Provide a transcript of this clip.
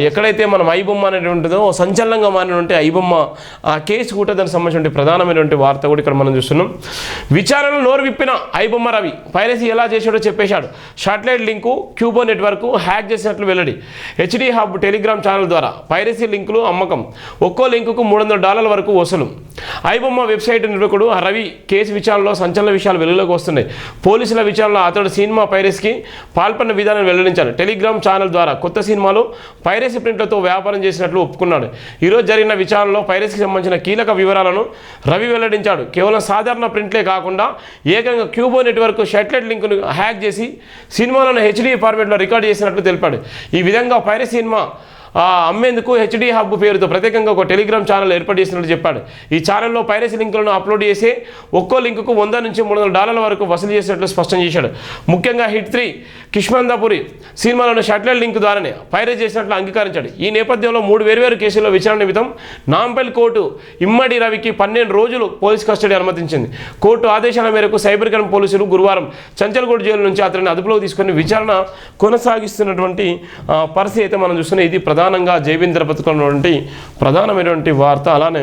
ఎక్కడైతే మనం ఐబొమ్మ అనేటువంటిదో సంచలనంగా మారినటువంటి ఐబొమ్మ ఆ కేసు కూడా దానికి సంబంధించిన ప్రధానమైనటువంటి వార్త కూడా ఇక్కడ మనం చూస్తున్నాం. విచారణలో నోరు విప్పిన ఐబొమ్మ రవి పైరసీ ఎలా చేశాడో చెప్పేశాడు. శాటిలైట్ లింకు క్యూబో నెట్వర్క్ హ్యాక్ చేసినట్లు వెల్లడి. హెచ్డి హబ్ టెలిగ్రామ్ ఛానల్ ద్వారా పైరసీ లింకులు అమ్మకం, ఒక్కో లింకుకు $300 వరకు వసూలు. ఐబొమ్మ వెబ్సైట్ నిర్వాహకుడు రవి కేసు విచారణలో సంచలన విషయాలు వెలుగులోకి వస్తున్నాయి. పోలీసుల విచారణలో అతడు సినిమా పైరసీకి పాల్పడిన విధానం వెల్లడించాడు. టెలిగ్రామ్ ఛానల్ ద్వారా కొత్త సినిమాలు పైరసీ ప్రింట్లతో వ్యాపారం చేసినట్లు ఒప్పుకున్నాడు. ఈరోజు జరిగిన విచారణలో పైరసీకి సంబంధించిన కీలక వివరాలను రవి వెల్లడించాడు. కేవలం సాధారణ ప్రింట్లే కాకుండా ఏకంగా క్యూబో నెట్వర్క్ శాటిలైట్ లింకును హ్యాక్ చేసి సినిమాలను హెచ్డి ఫార్మేట్లో రికార్డ్ చేసినట్లు తెలిపాడు. ఈ విధంగా పైరసీ సినిమా అమ్మేందుకు హెచ్డి హబ్ పేరుతో ప్రత్యేకంగా ఒక టెలిగ్రామ్ ఛానల్ ఏర్పాటు చేసినట్టు చెప్పాడు. ఈ ఛానల్లో పైరసీ లింకులను అప్లోడ్ చేసి ఒక్కో లింకుకు $100 నుంచి $300 వరకు వసూలు చేసినట్లు స్పష్టం చేశాడు. ముఖ్యంగా హిట్ 3 కిష్మందాపురి సినిమాలను శాటిలైట్ లింక్ ద్వారానే పైరసీ చేసినట్లు అంగీకరించాడు. ఈ నేపథ్యంలో 3 వేర్వేరు కేసుల్లో విచారణ నిమిత్తం నాంపల్లి కోర్టు ఇమ్మడి రవికి 12 రోజులు పోలీస్ కస్టడీ అనుమతించింది. కోర్టు ఆదేశాల మేరకు సైబర్ క్రైమ్ పోలీసులు గురువారం చంచల్గూడ జైలు నుంచి అతన్ని అదుపులోకి తీసుకుని విచారణ కొనసాగిస్తున్నటువంటి పరిస్థితి అయితే మనం చూస్తున్నాం. ఇది ప్రధానంగా జైవీంద్ర పథకంలో ప్రధానమైనటువంటి వార్త. అలానే